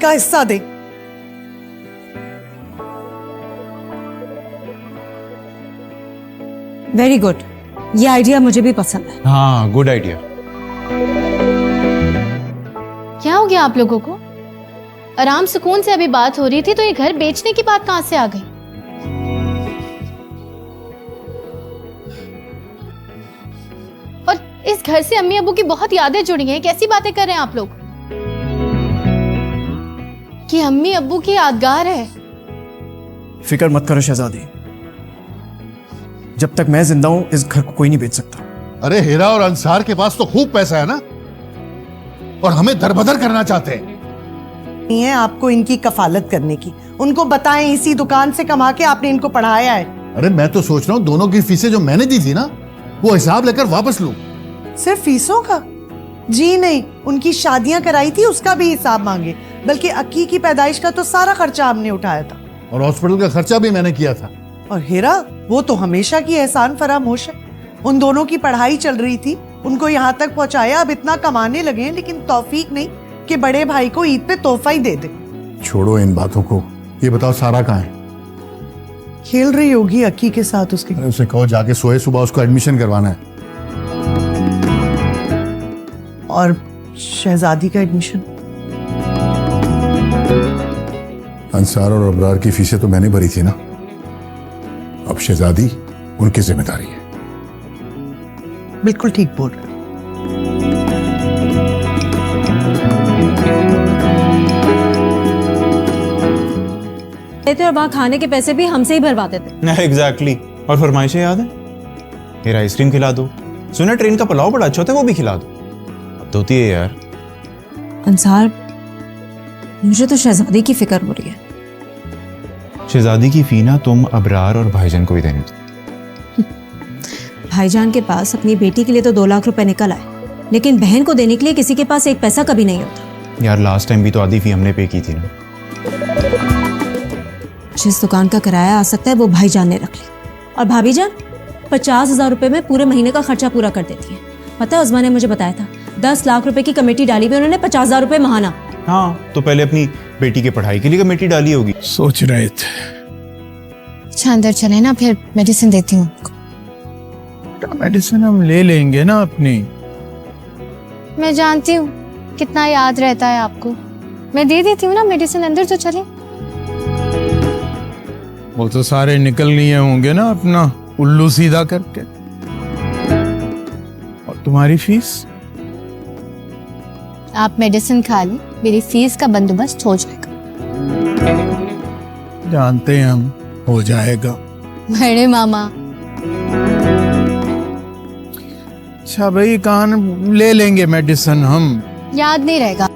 का हिस्सा दे। Very good, ये आइडिया मुझे भी पसंद है। हाँ, गुड आइडिया। क्या हो गया आप लोगों को? आराम सुकून से अभी बात हो रही थी तो ये घर बेचने की बात कहां से आ गई? और इस घर से अम्मी अबू की बहुत यादें जुड़ी हैं। कैसी बातें कर रहे हैं आप लोग? कि अम्मी अबू की यादगार है। फिक्र मत करो शहजादी, जब तक मैं जिंदा हूं इस घर को कोई नहीं बेच सकता। अरे हीरा और अंसार के पास तो खूब पैसा है ना, और हमें दरबदर करना चाहते हैं। नहीं है आपको इनकी कफालत करने की। उनको बताएं इसी दुकान से कमा के आपने इनको पढ़ाया है। अरे मैं तो सोच रहा हूँ दोनों की फीसें जो मैंने दी थी ना, वो हिसाब लेकर वापस लूं। सिर्फ फीसों का? जी नहीं, उनकी शादियां कराई थी उसका भी हिसाब मांगे। बल्कि अक्की की पैदाइश का तो सारा खर्चा हमने उठाया था, और हॉस्पिटल का खर्चा भी मैंने किया था। और हीरा वो तो हमेशा की एहसान फरामोश है। उन दोनों की पढ़ाई चल रही थी, उनको यहाँ तक पहुँचाया, अब इतना कमाने लगे हैं, लेकिन तौफीक नहीं कि बड़े भाई को ईद पे तोहफा ही दे दे। छोड़ो इन बातों को, ये बताओ सारा कहाँ है? खेल रही होगी अक्की के साथ उसके। अरे उसे कहो जाके सोए सुबह उसको एडमिशन करवाना है। और शहजादी का एडमिशन? अंसार और अबरार की फीसें तो मैंने भरी थी ना, अब शहजादी उनकी जिम्मेदारी है। बिल्कुल ठीक बोल रहे हो। और वहाँ खाने के पैसे भी हमसे ही भरवाते थे। एग्जैक्टली। और फरमाइशें याद है? फिर आइसक्रीम खिला दो, सुना ट्रेन का पुलाव बड़ा अच्छा होता है, वो भी खिला दो। अब तो होती है यार। अंसार, मुझे तो शहजादी की फिक्र हो रही है। शहजादी की फी ना तुम अबरार और भाईजान को भी देने दो। भाईजान के पास अपनी बेटी के लिए तो 2 लाख रुपए निकल आए, लेकिन बहन को देने के लिए किसी के पास 1 पैसा कभी नहीं होता। यार लास्ट टाइम भी तो आधी फी हमने पे की थी ना। जिस दुकान का किराया आ सकता है वो भाईजान ने रख ली, और भाभी जान 50,000 रुपए में पूरे महीने का खर्चा पूरा कर देती है। पता है उस्मान ने मुझे बताया था 10 लाख रुपए की कमेटी डाली हुई उन्होंने, 50,000 रुपए महाना। हाँ, तो पहले अपनी बेटी की पढ़ाई के लिए कमेटी डाली होगी। सोच रहे थे। अच्छा अंदर चले ना, फिर मेडिसिन देती हूँ। मेडिसिन हम ले लेंगे ना अपनी। मैं जानती हूँ कितना याद रहता है आपको। मैं दे देती हूँ ना मेडिसिन, अंदर तो चले। वो तो सारे निकल लिए होंगे ना अपना उल्लू सीधा करके। और तुम्हारी फीस? आप मेडिसिन खा ली, मेरी फीस का बंदोबस्त हो जाएगा। जानते हैं हम, हो जाएगा। बड़े मामा। अच्छा भाई, कान ले लेंगे मेडिसिन हम। याद नहीं रहेगा।